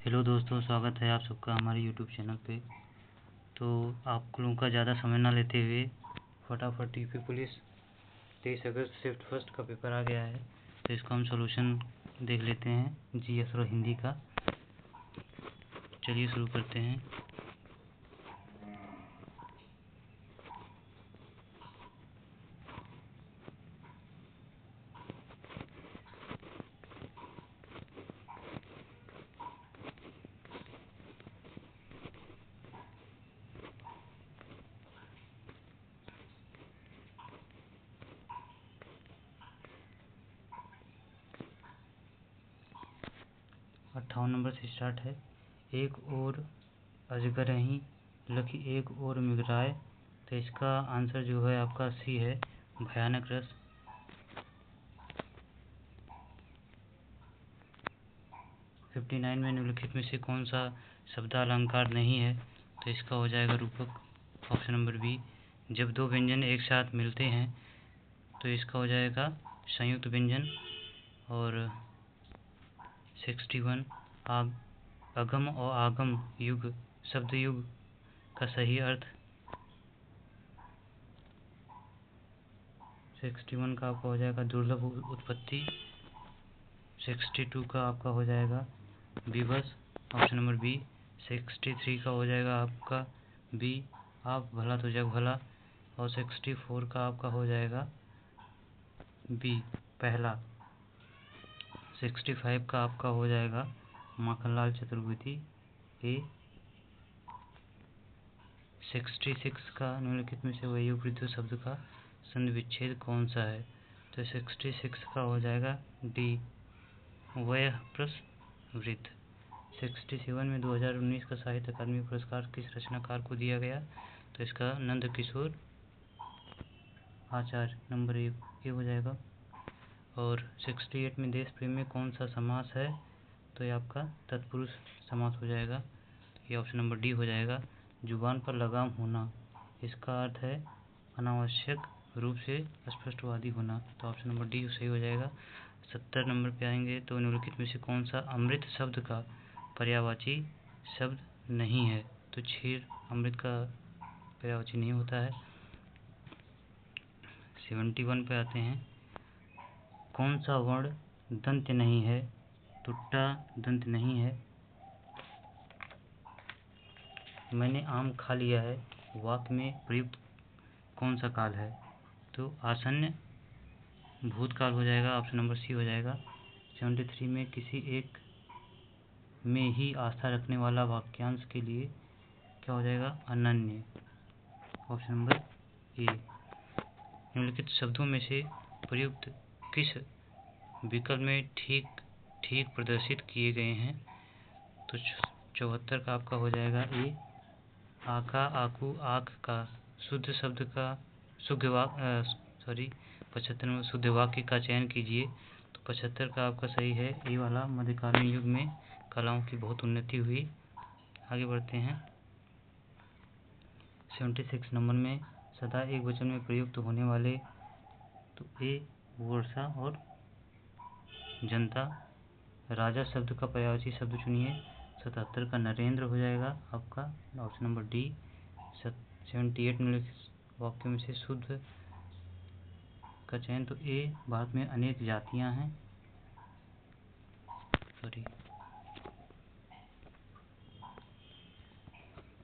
Hello दोस्तों, स्वागत है आप सबका हमारे यूट्यूब चैनल पे। तो आप लोगों का ज़्यादा समय ना लेते हुए फटाफट यूपी पुलिस 23 अगस्त शिफ्ट फर्स्ट का पेपर आ गया है, तो इसका हम सॉल्यूशन देख लेते हैं जीएस और हिंदी का। चलिए शुरू करते हैं। अट्ठावन नंबर से स्टार्ट है। एक और अजगरही लखी एक और मिगराए, तो इसका आंसर जो है आपका सी है, भयानक रस। 59 में निम्नलिखित में से कौन सा शब्दालंकार नहीं है, तो इसका हो जाएगा रूपक, ऑप्शन नंबर बी। जब दो व्यंजन एक साथ मिलते हैं तो इसका हो जाएगा संयुक्त व्यंजन। और 61 अगम और आगम युग शब्द युग का सही अर्थ। 61 का आपका हो जाएगा दुर्लभ उत्पत्ति। 62 का आपका हो जाएगा विवश, ऑप्शन नंबर बी। 63 का हो जाएगा आपका बी, आप भला तो जग भला। और 64 का आपका हो जाएगा बी, पहला। 65 का आपका हो जाएगा माखनलाल चतुर्वेदी, ए। 66 का निम्नलिखित में से वयोवृद्ध शब्द का संधि विच्छेद कौन सा है, तो 66 का हो जाएगा डी, वयः प्लस वृद्ध। 67 में 2019 का साहित्य अकादमी पुरस्कार किस रचनाकार को दिया गया, तो इसका नंद किशोर आचार्य, नंबर ए हो जाएगा। और 68 में देश प्रेम में कौन सा समास है, तो ये आपका तत्पुरुष समास हो जाएगा, ये ऑप्शन नंबर डी हो जाएगा। जुबान पर लगाम होना, इसका अर्थ है अनावश्यक रूप से स्पष्टवादी होना, तो ऑप्शन नंबर डी सही हो जाएगा। 70 नंबर पे आएंगे तो निम्नलिखित में से कौन सा अमृत शब्द का पर्यायवाची शब्द नहीं है, तो क्षीर अमृत का पर्यायवाची नहीं होता है। 71 पे आते हैं, कौन सा वर्ण दंत नहीं है, तो ट दंत नहीं है। मैंने आम खा लिया है वाक्य में प्रयुक्त कौन सा काल है, तो आसन्न भूतकाल हो जाएगा, ऑप्शन नंबर सी हो जाएगा। 73 में किसी एक में ही आस्था रखने वाला वाक्यांश के लिए क्या हो जाएगा, अनन्य, ऑप्शन नंबर ए। निम्नलिखित शब्दों में से प्रयुक्त किस विकल्प में ठीक ठीक प्रदर्शित किए गए हैं, तो 74 का आपका हो जाएगा ए, आका आकू आख का शुद्ध शब्द का शुद्ध वाक्य 75 में शुद्ध वाक्य का चयन कीजिए, तो 75 का आपका सही है ए वाला। मध्यकालीन युग में कलाओं की बहुत उन्नति हुई। आगे बढ़ते हैं। 76 नंबर में सदा एक वचन में प्रयुक्त होने वाले, तो ए वर्षा और जनता। राजा शब्द का पर्यायवाची शब्द चुनिए, 77 का नरेंद्र हो जाएगा आपका, ऑप्शन नंबर डी। 78 में वाक्यों में से शुद्ध का चयन, तो ए, भारत में अनेक जातियां हैं,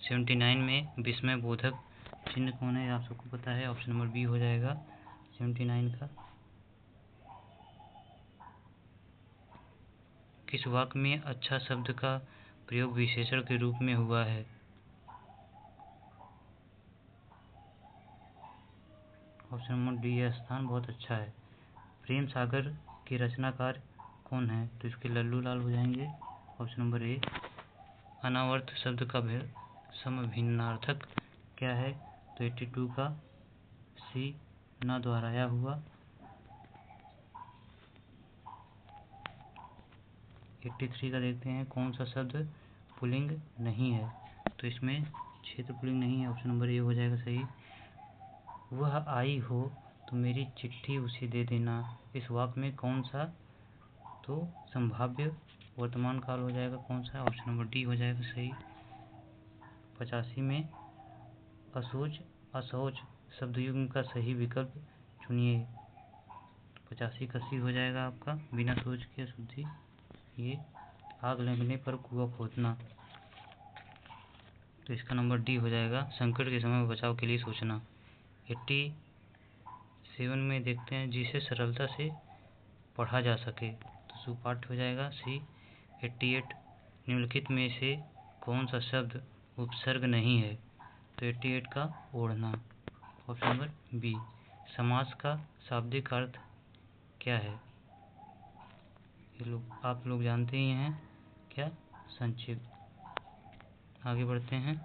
79 में विस्मय बोधक चिन्ह कौन है, आप सबको पता है, ऑप्शन नंबर बी हो जाएगा 79 का। किस वाक्य में अच्छा शब्द का प्रयोग विशेषण के रूप में हुआ है, ऑप्शन नंबर डी, यह स्थान बहुत अच्छा है। प्रेम सागर के रचनाकार कौन है, तो इसके लल्लू लाल हो जाएंगे, ऑप्शन नंबर ए। अनावर्त शब्द का समभिन्नार्थक क्या है, तो 82 का सी, न दोहराया हुआ। 83 का देखते हैं, कौन सा शब्द पुल्लिंग नहीं है, तो इसमें क्षेत्र पुल्लिंग नहीं है, ऑप्शन नंबर ए हो जाएगा सही। वह आई हो तो मेरी चिट्ठी उसे दे देना, इस वाक्य में कौन सा, तो संभाव्य वर्तमान काल हो जाएगा कौन सा है, ऑप्शन नंबर डी हो जाएगा सही। 85 में असोज असहज शब्दयुग्म का सही विकल्प चुनिए। 85 का सी हो जाएगा आपका, बिना सोच के शुद्धि। ये आग लगने पर कुआं खोदना, तो इसका नंबर डी हो जाएगा, संकट के समय बचाव के लिए सोचना। 87 में देखते हैं जिसे सरलता से पढ़ा जा सके, तो सुपाठ्य हो जाएगा सी। 88 निम्नलिखित में से कौन सा शब्द उपसर्ग नहीं है, तो 88 का ओढ़ना, ऑप्शन नंबर बी। समास का शाब्दिक अर्थ क्या है, ये आप लोग जानते ही हैं, क्या, संक्षिप्त। आगे बढ़ते हैं।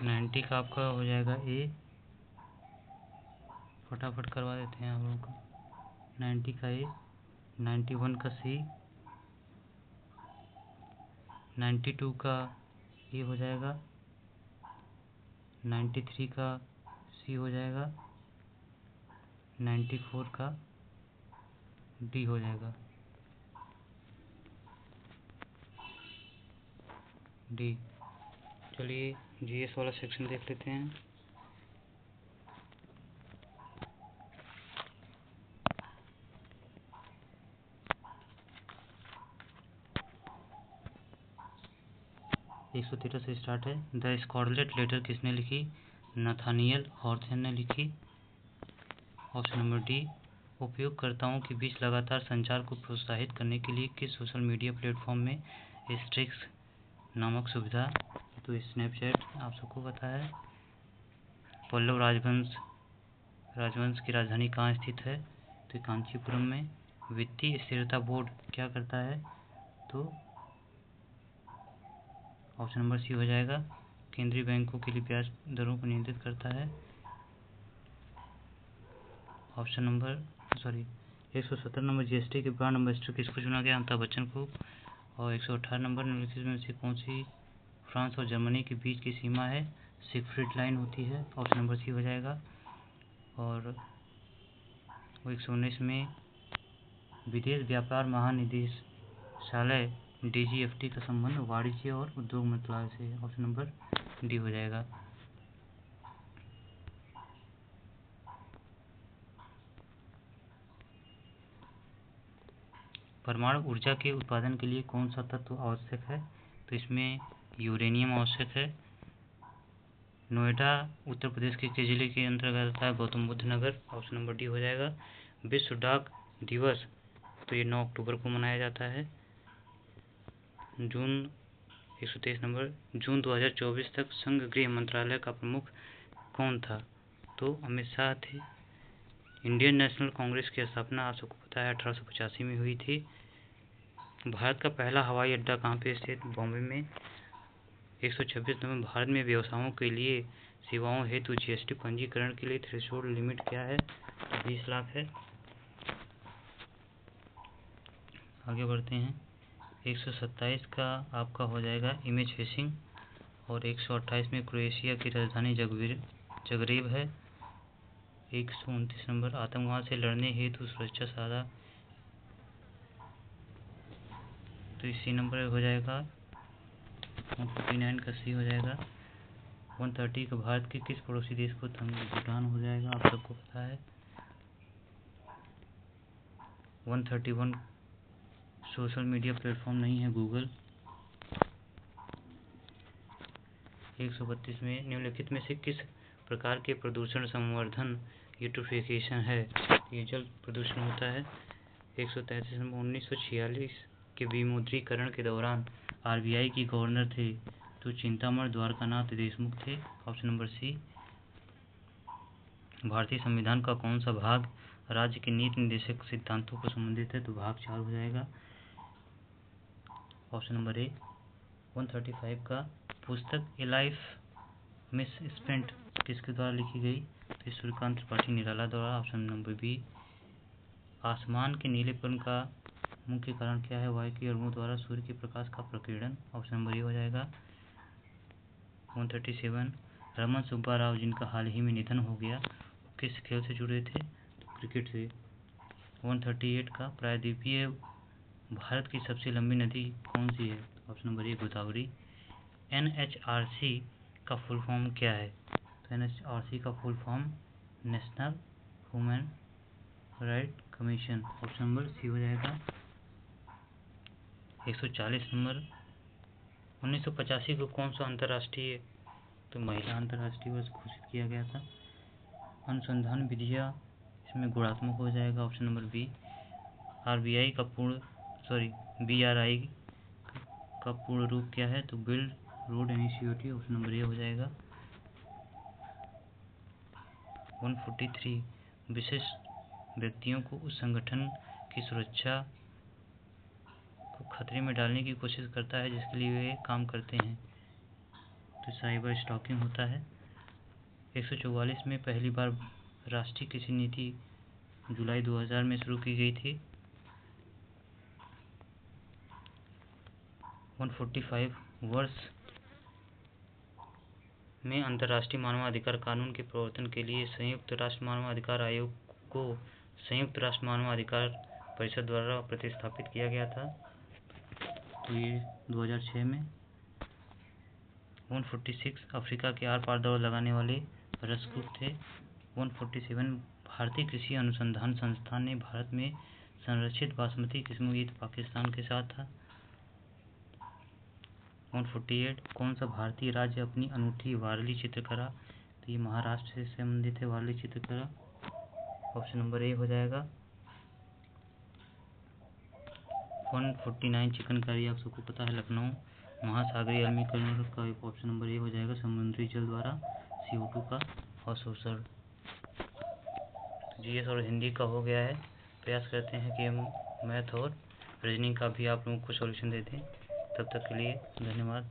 नाइन्टी का आपका हो जाएगा ए, फटाफट करवा देते हैं आप लोगों को। 90 का ए, 91 का सी, 92 का ए हो जाएगा, 93 का सी हो जाएगा, 94 का डी हो जाएगा, डी। चलिए जीएस वाला सेक्शन देख लेते हैं। एक 113 से स्टार्ट है। द स्कारलेट लेटर किसने लिखी, नथानियल हॉर्थन ने लिखी, ऑप्शन नंबर डी। उपयोगकर्ताओं के बीच लगातार संचार को प्रोत्साहित करने के लिए किस सोशल मीडिया प्लेटफॉर्म में स्ट्रिक्स नामक सुविधा, तो स्नैपचैट आप सबको पता है। पल्लव राजवंश की राजधानी कहाँ स्थित है, तो कांचीपुरम में। वित्तीय स्थिरता बोर्ड क्या करता है, तो ऑप्शन नंबर सी हो जाएगा, केंद्रीय बैंकों के लिए ब्याज दरों को नियंत्रित करता है। ऑप्शन नंबर 170 नंबर जीएसटी के ब्रांड एम्बेसडर किसको चुना गया, अमिताभ बच्चन को। और 118 नंबर निम्नलिखित में से कौन सी फ्रांस और जर्मनी के बीच की सीमा है, सिगफ्रीड लाइन होती है, ऑप्शन नंबर सी हो जाएगा। और 119 में विदेश व्यापार महानिदेशालय डीजीएफटी का संबंध वाणिज्य और उद्योग मंत्रालय से, ऑप्शन नंबर डी हो जाएगा। परमाणु ऊर्जा के उत्पादन के लिए कौन सा तत्व आवश्यक है, तो इसमें यूरेनियम आवश्यक है। नोएडा उत्तर प्रदेश के किस जिले के अंतर्गत आता है, गौतम बुद्ध नगर, ऑप्शन नंबर डी हो जाएगा। विश्व डाक दिवस, तो ये 9 अक्टूबर को मनाया जाता है। जून 123 नंबर, जून 2024 तक संघ गृह मंत्रालय का प्रमुख कौन था, तो अमित शाह थे। इंडियन नेशनल कांग्रेस की स्थापना आप सबको पता है 1885 में हुई थी। भारत का पहला हवाई अड्डा कहाँ पे स्थित, बॉम्बे में। 126 नंबर, भारत में व्यवसायों के लिए सेवाओं हेतु जीएसटी पंजीकरण के लिए थ्रेशोल्ड लिमिट क्या है, तो 20 लाख है। आगे बढ़ते हैं। 127 का आपका हो जाएगा इमेज फिशिंग, और 128 में क्रोएशिया की राजधानी जगरेब है। 129 नंबर, आतंकवाद से लड़ने हेतु सुरक्षा साझा, तो इसी नंबर हो जाएगा 149 का सी हो जाएगा। 130 का भारत के किस पड़ोसी देश को तंग, भूटान हो जाएगा, आप सबको पता है। 131 सोशल मीडिया प्लेटफॉर्म नहीं है गूगल। 132 में निम्नलिखित में से किस प्रकार के प्रदूषण संवर्धन यूट्रोफिकेशन है, ये जल प्रदूषण होता है। 133 में 1946 के विमुद्रीकरण के दौरान आरबीआई की गवर्नर थे, तो चिंतामण द्वारकानाथ देशमुख थे, ऑप्शन नंबर सी। भारतीय संविधान का कौन सा भाग राज्य के नीति निर्देशक सिद्धांतों को संबंधित है, तो भाग 4 हो जाएगा, ऑप्शन नंबर ए। 135 का पुस्तक ए लाइफ मिस स्पेंट किसके द्वारा लिखी गई, तो सूर्यकांत त्रिपाठी निराला द्वारा, ऑप्शन नंबर बी। आसमान के नीलेपन का मुख्य कारण क्या है? वायु के अणुओं द्वारा सूर्य के प्रकाश का प्रकीर्णन। ऑप्शन नंबर ए हो जाएगा। 137 रमन सुब्बा राव जिनका हाल ही में निधन हो गया, किस खेल से जुड़े थे? तो क्रिकेट से। 138 का प्रायद्वीपीय भारत की सबसे लंबी नदी कौन सी है? Option number A Godavari. NHRC का फुल फॉर्म क्या है? तो NHRC का full form national human right commission. Option number C हो जाएगा। 140 नंबर 1985 को कौन सा अंतर्राष्ट्रीय तो महिला अंतर्राष्ट्रीय दिवस घोषित किया गया था? अनुसंधान विधियाँ इसमें गुणात्मक हो जाएगा। Option number B. BRI का पूर्ण रूप क्या है? तो build road initiative. Option number ए हो जाएगा। 143 विशिष्ट व्यक्तियों को उस संगठन की सुरक्षा को खतरे में डालने की कोशिश करता है जिसके लिए वे काम करते हैं, तो साइबर स्टॉकिंग होता है। 144 में पहली बार राष्ट्रीय कृषि नीति जुलाई 2000 में शुरू की गई थी। 145 वर्ष में अंतर्राष्ट्रीय मानवाधिकार कानून के प्रवर्तन के लिए संयुक्त राष्ट्र मानवाधिकार आयोग को संयुक्त राष्ट्र मानवाधिकार परिषद द्वारा प्रतिस्थापित किया गया था, तो ये 2006 में। 146 अफ्रीका के आर पार दौड़ लगाने वाले रसकूट थे। 147 भारतीय कृषि अनुसंधान संस्थान ने भारत में संरक्षित बासमती किस्मों ईद पाकिस्तान के साथ था। 148 कौन सा भारतीय राज्य अपनी अनूठी वारली चित्रकला, तो ये महाराष्ट्र से संबंधित है वारली चित्रकला। ऑप्शन नंबर ए हो जाएगा। 149 चिकनकारी आप सबको पता है लखनऊ महासागरीय अम्लीकरण का ऑप्शन नंबर ए हो जाएगा, समुद्री जल द्वारा CO2 का अवशोषण। GS और हिंदी का हो गया है। प्रयास करते हैं कि हम मैथ और रीजनिंग का भी आप लोगों को सॉल्यूशन दे दें। तब तक के लिए धन्यवाद।